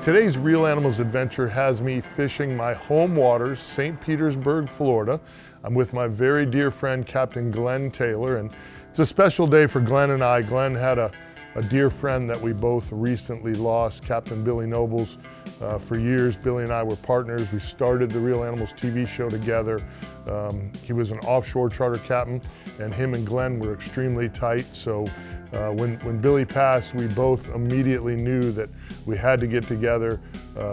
Today's Real Animals adventure has me fishing my home waters, St. Petersburg, Florida. I'm with my very dear friend, Captain Glenn Taylor, and it's a special day for Glenn and I. Glenn had a dear friend that we both recently lost, Captain Billy Nobles. For years, Billy and I were partners. We started the Real Animals TV show together. He was an offshore charter captain, and him and Glenn were extremely tight. So when Billy passed, we both immediately knew that we had to get together,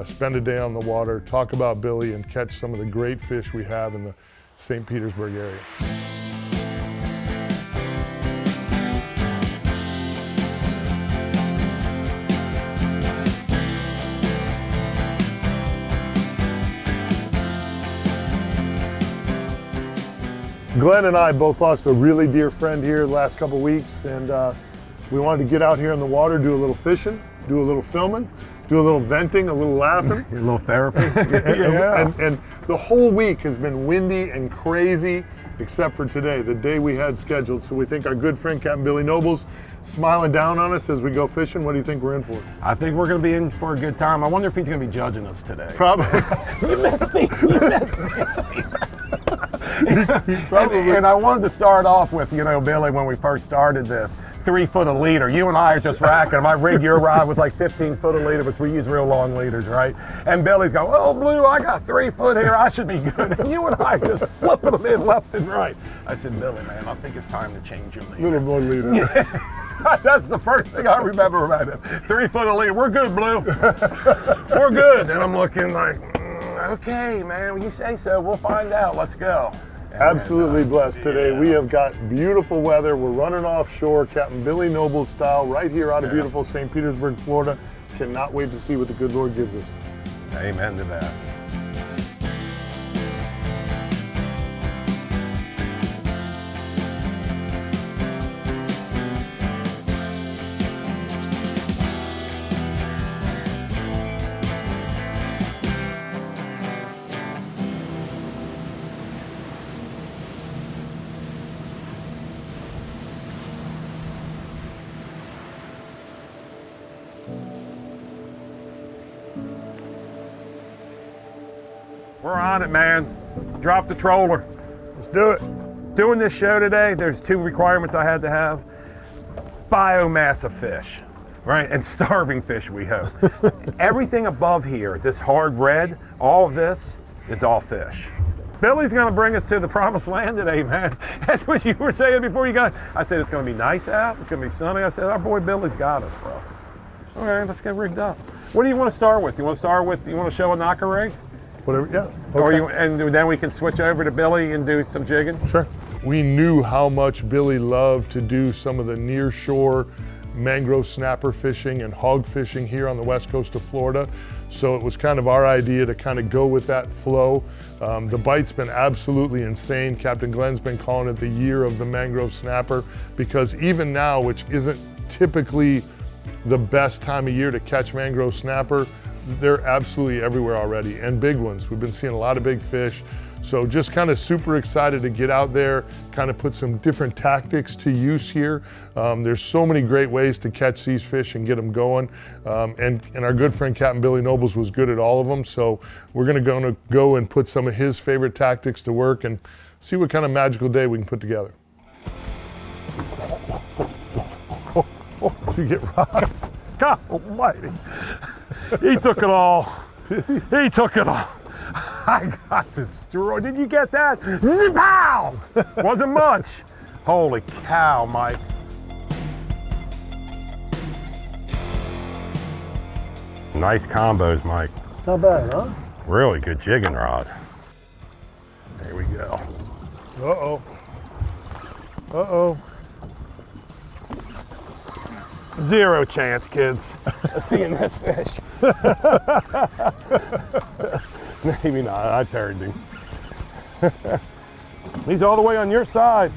spend a day on the water, talk about Billy, and catch some of the great fish we have in the St. Petersburg area. Glenn and I both lost a really dear friend here the last couple weeks, and we wanted to get out here in the water, do a little fishing, do a little filming, do a little venting, a little laughing. A little therapy. and the whole week has been windy and crazy, except for today, the day we had scheduled. So we think our good friend Captain Billy Nobles smiling down on us as we go fishing. What do you think we're in for? I think we're going to be in for a good time. I wonder if he's going to be judging us today. Probably. You missed me. You missed me. And I wanted to start off with, Billy, when we first started this, 3 foot a leader. You and I are just racking them. I rig your rod with like 15 foot a leader, but we use real long leaders, right? And Billy's going, oh, Blue, I got 3 foot here. I should be good. And you and I just flipping them in left and right. I said, Billy, man, I think it's time to change your leader. Little more leader. Yeah. That's the first thing I remember about him. 3 foot a leader. We're good, Blue. We're good. And I'm looking like, okay, man, when you say so, we'll find out. Let's go. Absolutely blessed today. We have got beautiful weather. We're running offshore, Captain Billy Nobles style, right here out of beautiful St. Petersburg, Florida. Cannot wait to see what the good Lord gives us. Amen to that. We're on it, man. Drop the troller. Let's do it. Doing this show today, there's 2 requirements I had to have. Biomass of fish, right? And starving fish, we hope. Everything above here, this hard red, all of this is all fish. Billy's gonna bring us to the promised land today, man. That's what you were saying before you got. I said it's gonna be nice out, it's gonna be sunny. I said, our boy Billy's got us, bro. All right, let's get rigged up. What do you want to start with? You want to show a knocker rig? Whatever, yeah. Okay. Okay. And then we can switch over to Billy and do some jigging? Sure. We knew how much Billy loved to do some of the near shore mangrove snapper fishing and hog fishing here on the west coast of Florida. So it was kind of our idea to kind of go with that flow. The bite's been absolutely insane. Captain Glenn's been calling it the year of the mangrove snapper, because even now, which isn't typically the best time of year to catch mangrove snapper, they're absolutely everywhere already, and big ones. We've been seeing a lot of big fish. So just kind of super excited to get out there, kind of put some different tactics to use here. There's so many great ways to catch these fish and get them going. And our good friend Captain Billy Nobles was good at all of them. So we're gonna go and put some of his favorite tactics to work and see what kind of magical day we can put together. You get rocked. God almighty. He took it all. He took it all. I got destroyed. Did you get that? Pow! Wasn't much. Holy cow, Mike. Nice combos, Mike. Not bad, huh? Really good jigging rod. There we go. Uh-oh. Uh-oh. 0 chance, kids, of seeing this fish. Maybe not, I turned him. He's all the way on your side.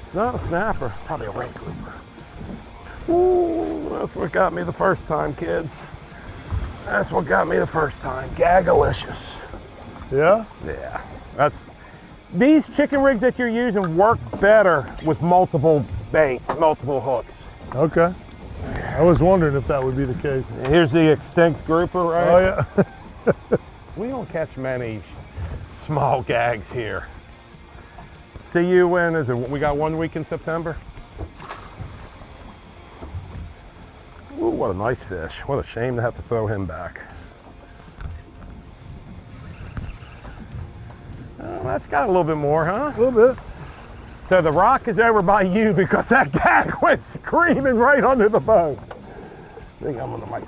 It's not a snapper, probably a red grouper. Ooh, that's what got me the first time, kids. That's what got me the first time, gagalicious. Yeah? Yeah, these chicken rigs that you're using work better with multiple baits, multiple hooks. Okay. Yeah. I was wondering if that would be the case. Here's the extinct grouper, right? Oh yeah. We don't catch many small gags here. See you when is it? We got 1 week in September. Ooh, what a nice fish. What a shame to have to throw him back. Oh, that's got a little bit more, huh? A little bit. So the rock is over by you because that gag went screaming right under the boat. I think I'm on the mic.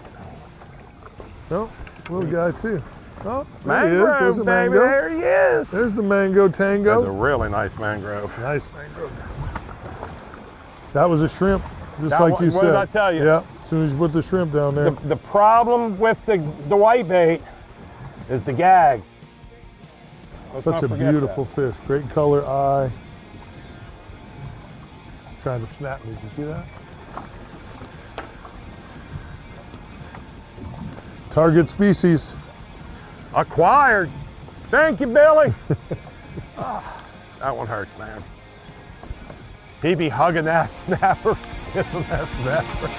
No, little guy too. Oh, there Mangrove, he is. There's a baby, mango. there he is. There's the mango tango. That's a really nice mangrove. Nice mangrove. That was a shrimp, just That like you what said. did I tell you? Yeah, as soon as you put the shrimp down there. The problem with the white bait is the gag. Let's Such not a forget beautiful that. fish. Great color eye. Trying to snap me. Did you see that? Target species. Acquired. Thank you, Billy. Ah, that one hurts, man. He be hugging that snapper. Kissing that snapper.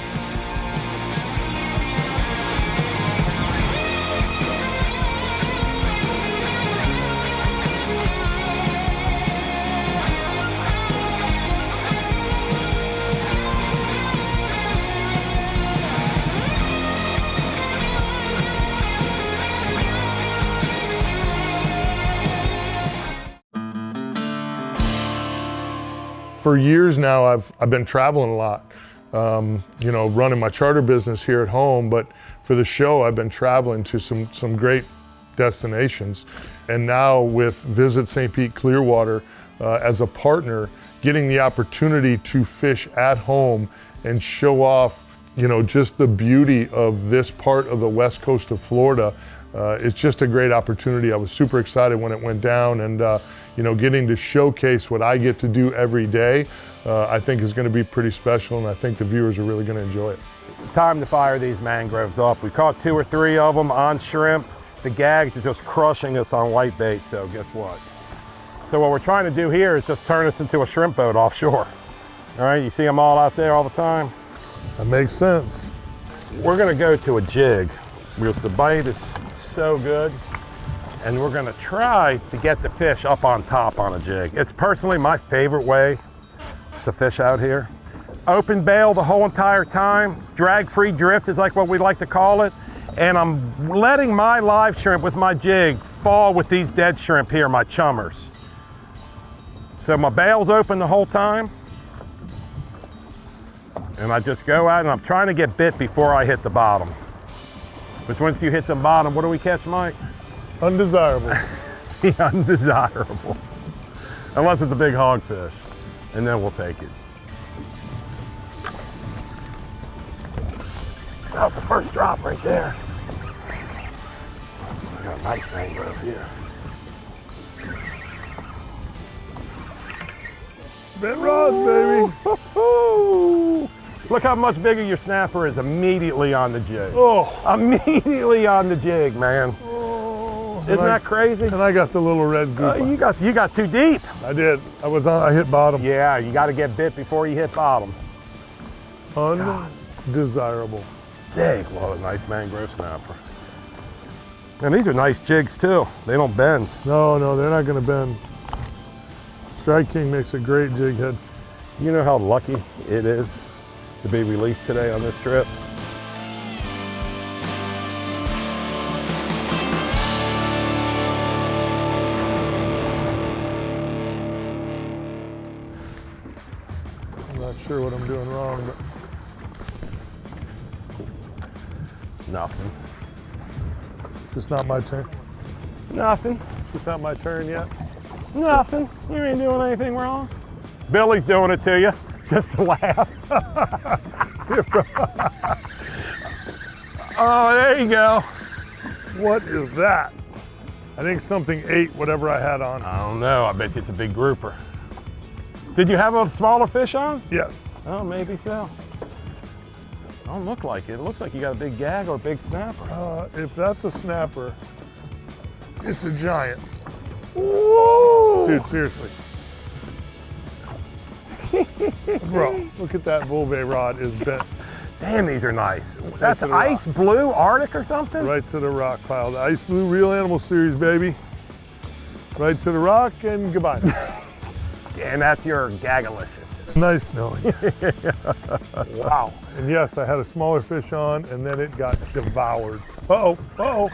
For years now, I've been traveling a lot, you know, running my charter business here at home, but for the show, I've been traveling to some great destinations. And now with Visit St. Pete Clearwater as a partner, getting the opportunity to fish at home and show off, you know, just the beauty of this part of the west coast of Florida, it's just a great opportunity. I was super excited when it went down, and you know, getting to showcase what I get to do every day, I think is going to be pretty special, and I think the viewers are really going to enjoy it. Time to fire these mangroves up. We caught 2 or 3 of them on shrimp. The gags are just crushing us on white bait, so guess what? So what we're trying to do here is just turn this into a shrimp boat offshore. All right, you see them all out there all the time? That makes sense. We're gonna go to a jig because the bite is so good, and we're gonna try to get the fish up on top on a jig. It's personally my favorite way to fish out here. Open bail the whole entire time, drag-free drift is like what we like to call it, and I'm letting my live shrimp with my jig fall with these dead shrimp here, my chummers. So my bail's open the whole time, and I just go out and I'm trying to get bit before I hit the bottom. Because once you hit the bottom, what do we catch, Mike? Undesirable. The undesirables. Unless it's a big hogfish, and then we'll take it. That's the first drop right there. I got a nice mangrove here. Bent rods, baby. Woo-hoo! Look how much bigger your snapper is immediately on the jig. Oh. Immediately on the jig, man. Oh. Isn't that crazy? And I got the little red goop. You got too deep. I did. I hit bottom. Yeah, you got to get bit before you hit bottom. Undesirable. Dang, what a nice mangrove snapper. And these are nice jigs too. They don't bend. No, they're not going to bend. Strike King makes a great jig head. You know how lucky it is to be released today on this trip? I'm not sure what I'm doing wrong, but Nothing. it's just not my turn. Nothing. It's just not my turn yet. Nothing. You ain't doing anything wrong. Billy's doing it to you, just to laugh. Oh, there you go. What is that? I think something ate whatever I had on. I don't know. I bet you it's a big grouper. Did you have a smaller fish on? Yes. Oh, maybe so. Don't look like it. It looks like you got a big gag or a big snapper. If that's a snapper, it's a giant. Whoa! Dude, seriously. Bro, look at that bullbait rod is bent. Damn, these are nice. That's to the ice blue Arctic or something? Right to the rock pile. The Ice Blue Real Animal Series, baby. Right to the rock and goodbye. And that's your Gagalicious. Nice knowing you. Wow. And yes, I had a smaller fish on and then it got devoured. Uh-oh, uh-oh.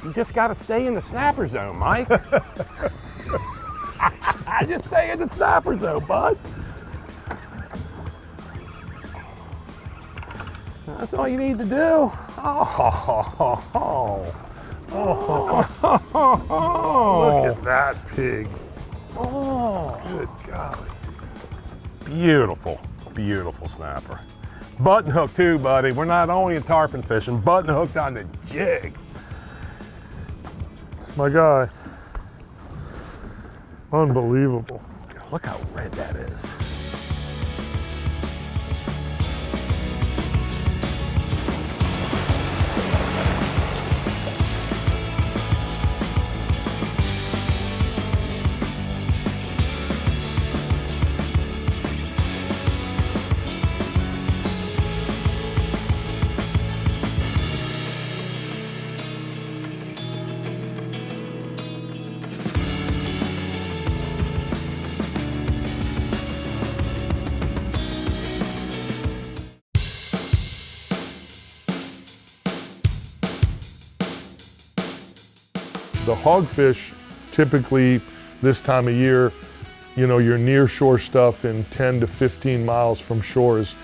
You just got to stay in the snapper zone, Mike. Just stay in the snapper zone, bud. That's all you need to do. Look at that pig. Oh. Good golly. Beautiful, beautiful snapper. Button hook too, buddy. We're not only in tarpon fishing, button hooked on the jig. It's my guy. Unbelievable. Look how red that is. The hogfish, typically this time of year, you know, your near shore stuff in 10 to 15 miles from shore is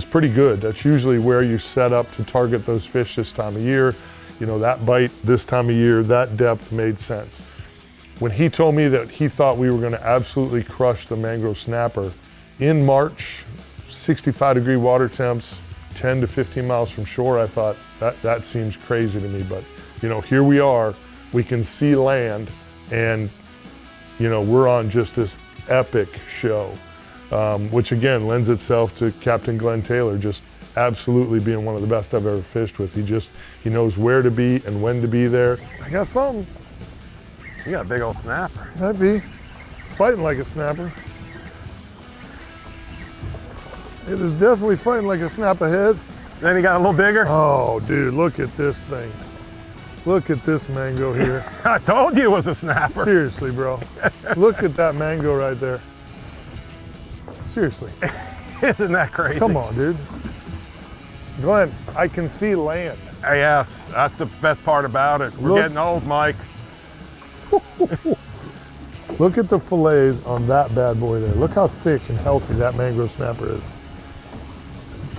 pretty good. That's usually where you set up to target those fish this time of year. You know, that bite this time of year, that depth made sense. When he told me that he thought we were gonna absolutely crush the mangrove snapper in March, 65-degree water temps, 10 to 15 miles from shore, I thought that seems crazy to me, but you know, here we are. We can see land, and you know, we're on just this epic show, which again lends itself to Captain Glenn Taylor just absolutely being one of the best I've ever fished with. He knows where to be and when to be there. I got something. You got a big old snapper. Might be. It's fighting like a snapper. It is definitely fighting like a snap ahead. Then he got a little bigger. Oh, dude, look at this thing. Look at this mango here. I told you it was a snapper. Seriously, bro. Look at that mango right there. Seriously. Isn't that crazy? Come on, dude. Glenn, I can see land. Yes, that's the best part about it. We're getting old, Mike. Look at the fillets on that bad boy there. Look how thick and healthy that mangrove snapper is.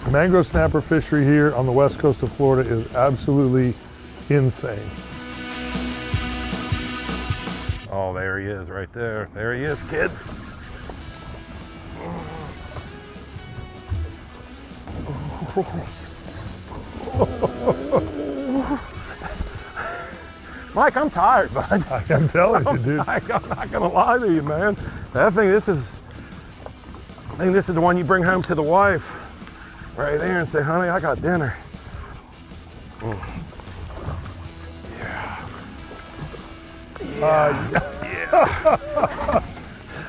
Mangrove snapper fishery here on the west coast of Florida is absolutely insane. Oh, there he is right there. There he is, kids. Mike, I'm tired, bud. I'm telling you, dude. I'm not gonna lie to you, man. I think this is the one you bring home to the wife right there and say, honey, I got dinner.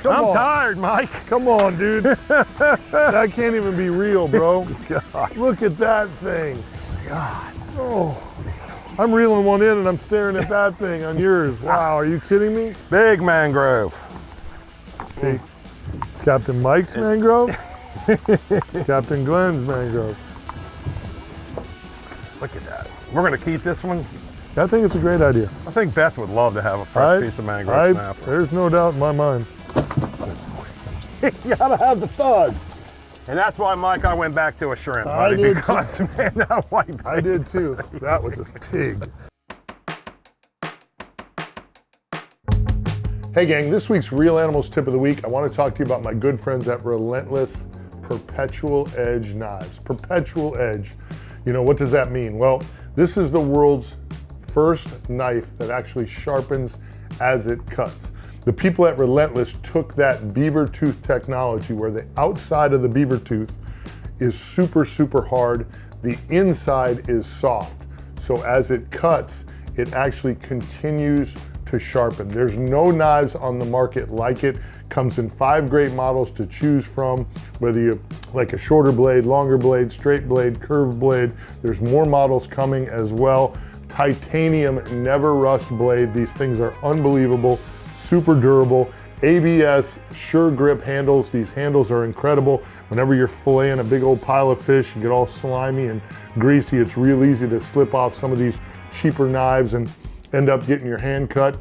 I'm tired, Mike. Come on, dude. That can't even be real, bro. God. Look at that thing. God. Oh, I'm reeling one in and I'm staring at that thing on yours. Wow, are you kidding me? Big mangrove. See, Captain Mike's mangrove, Captain Glenn's mangrove. Look at that. We're gonna keep this one. I think it's a great idea. I think Beth would love to have a fresh piece of mangrove snapper. There's no doubt in my mind. You gotta have the thud. And that's why, Mike, I went back to a shrimp, buddy, because, man, that white bait. I did too. That was a pig. Hey gang, this week's Real Animals Tip of the Week, I want to talk to you about my good friends at Relentless Perpetual Edge Knives. Perpetual Edge. You know, what does that mean? Well, this is the world's first knife that actually sharpens as it cuts. The people at Relentless took that beaver tooth technology where the outside of the beaver tooth is super, super hard. The inside is soft. So as it cuts, it actually continues to sharpen. There's no knives on the market like it. Comes in 5 great models to choose from, whether you like a shorter blade, longer blade, straight blade, curved blade. There's more models coming as well. Titanium never rust blade. These things are unbelievable, super durable. ABS sure grip handles. These handles are incredible. Whenever you're filleting a big old pile of fish and get all slimy and greasy, it's real easy to slip off some of these cheaper knives and end up getting your hand cut.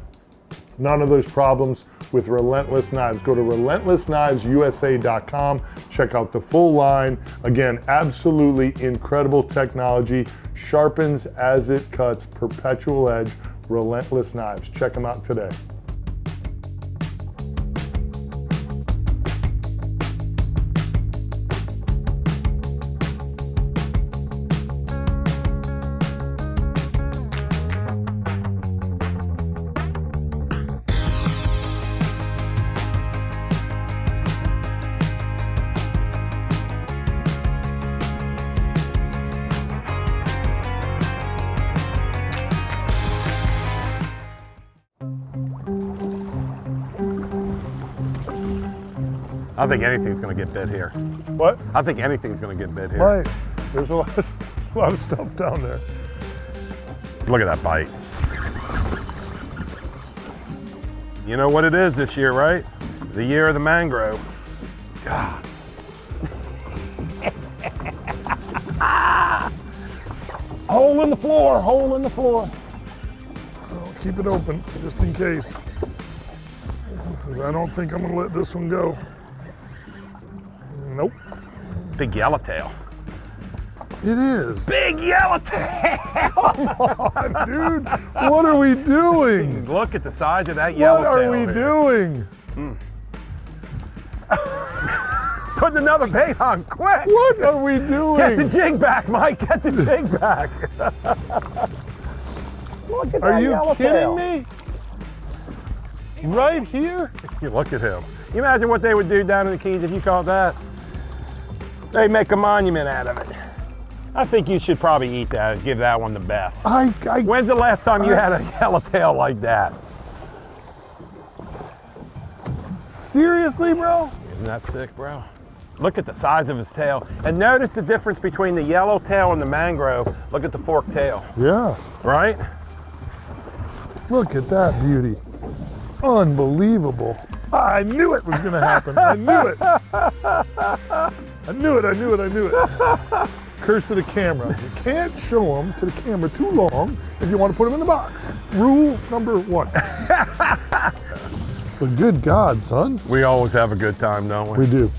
None of those problems with Relentless Knives. Go to relentlessknivesusa.com. Check out the full line. Again, absolutely incredible technology. Sharpens as it cuts, perpetual edge, Relentless Knives. Check them out today. I think anything's gonna get bit here. What? I think anything's gonna get bit here. Right. There's a lot of stuff down there. Look at that bite. You know what it is this year, right? The year of the mangrove. God. Hole in the floor, hole in the floor. I'll keep it open just in case, because I don't think I'm gonna let this one go. Nope. Big yellowtail. It is. Big yellowtail! Come on, dude. What are we doing? Look at the size of that yellowtail. What are we doing? Put another bait on, quick! What are we doing? Get the jig back, Mike. Get the jig back. Look at Are that you yellowtail. kidding me? Right here? You look at him. You imagine what they would do down in the Keys if you caught that? They'd make a monument out of it. I think you should probably eat that and give that one to Beth. When's the last time you had a yellowtail like that? Seriously, bro? Isn't that sick, bro? Look at the size of his tail. And notice the difference between the yellowtail and the mangrove. Look at the forked tail. Yeah. Right? Look at that beauty. Unbelievable. I knew it was gonna happen. I knew it. I knew it. Curse of the camera. You can't show them to the camera too long if you want to put them in the box. Rule number 1. But good God, son. We always have a good time, don't we? We do.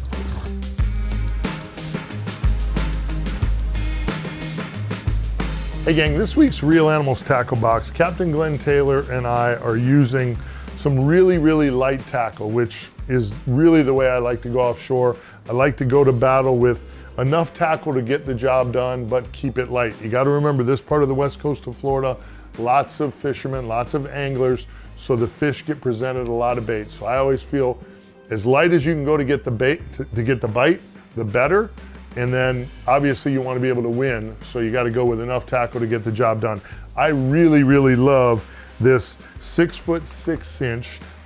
Hey gang, this week's Real Animals Tackle Box, Captain Glenn Taylor and I are using some really light tackle, which is really the way I like to go offshore. I like to go to battle with enough tackle to get the job done, but keep it light. You got to remember, this part of the west coast of Florida, lots of fishermen, lots of anglers, so the fish get presented a lot of bait. So I always feel as light as you can go to get the bait, to get the bite, the better. And then obviously you want to be able to win, so you got to go with enough tackle to get the job done. I really love this 6'6" 6".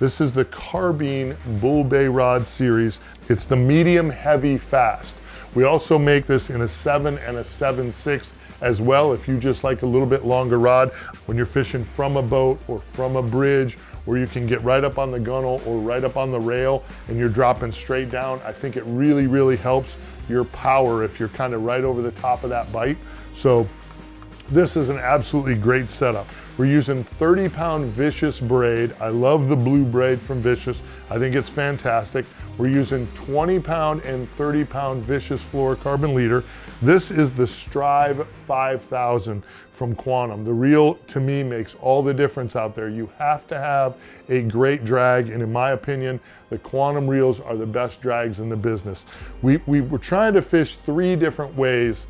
This is the Carbine Bull Bay Rod series. It's the medium heavy fast. We also make this in a 7 and a 7/6 as well, if you just like a little bit longer rod. When you're fishing from a boat or from a bridge, where you can get right up on the gunnel or right up on the rail and you're dropping straight down, I think it really helps your power if you're kind of right over the top of that bite. So this is an absolutely great setup. We're using 30-pound Vicious braid. I love the blue braid from Vicious. I think it's fantastic. We're using 20-pound and 30-pound Vicious fluorocarbon leader. This is the Strive 5000 from Quantum. The reel, to me, makes all the difference out there. You have to have a great drag, and in my opinion, the Quantum reels are the best drags in the business. We were trying to fish 3 different ways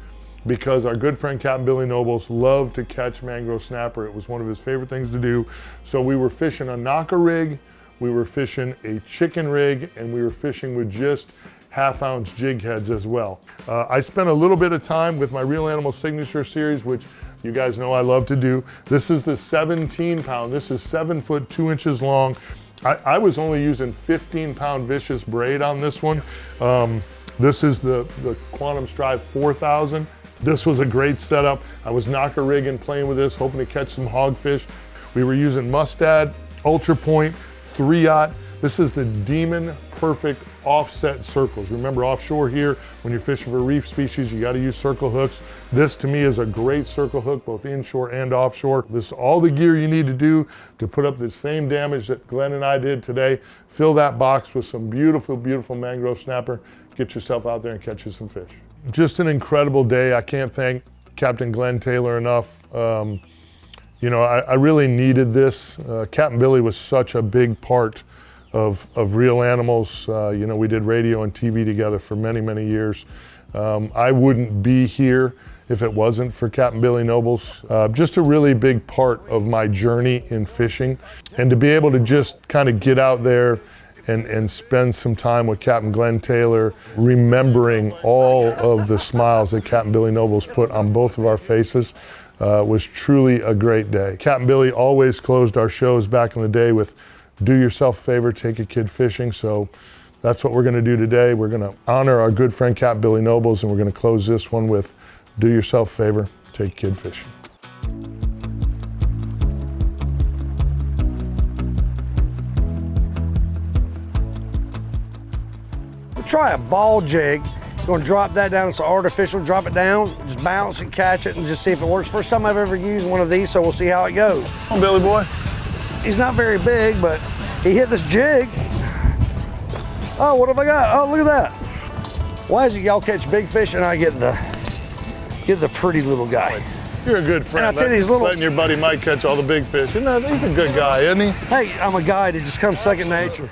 because our good friend Captain Billy Nobles loved to catch mangrove snapper. It was one of his favorite things to do. So we were fishing a knocker rig, we were fishing a chicken rig, and we were fishing with just half-ounce jig heads as well. I spent a little bit of time with my Real Animal Signature series, which you guys know I love to do. This is the 17 pound. This is 7 foot 2 inches long. I was only using 15-pound vicious braid on this one. This is the Quantum Strive 4000. This was a great setup. I was knocker rigging, playing with this, hoping to catch some hogfish. We were using Mustad, Ultra Point, 3-aught. This is the Demon Perfect offset circles. Remember offshore here, when you're fishing for reef species, you gotta use circle hooks. This to me is a great circle hook, both inshore and offshore. This is all the gear you need to do to put up the same damage that Glenn and I did today. Fill that box with some beautiful, beautiful mangrove snapper. Get yourself out there and catch you some fish. Just an incredible day. I can't thank Captain Glenn Taylor enough. You know, I really needed this. Captain Billy was such a big part of Real Animals. You know, we did radio and TV together for many, many years. I wouldn't be here if it wasn't for Captain Billy Nobles. Just a really big part of my journey in fishing. And to be able to just kind of get out there and spend some time with Captain Glenn Taylor, remembering all of the smiles that Captain Billy Nobles put on both of our faces, was truly a great day. Captain Billy always closed our shows back in the day with, do yourself a favor, take a kid fishing. So that's what we're gonna do today. We're gonna honor our good friend Captain Billy Nobles, and we're gonna close this one with, do yourself a favor, take a kid fishing. Try a ball jig. You're gonna drop that down. It's artificial. Drop it down, just bounce and catch it, and just see if it works. First time I've ever used one of these, so we'll see how it goes. Come on, Billy boy. He's not very big, but he hit this jig. Oh, what have I got? Oh, look at that. Why is it y'all catch big fish and I get the pretty little guy? You're a good friend. And I tell you, these little... letting your buddy Mike catch all the big fish. He's a good guy, isn't he? Hey, I'm a guy that just comes second nature.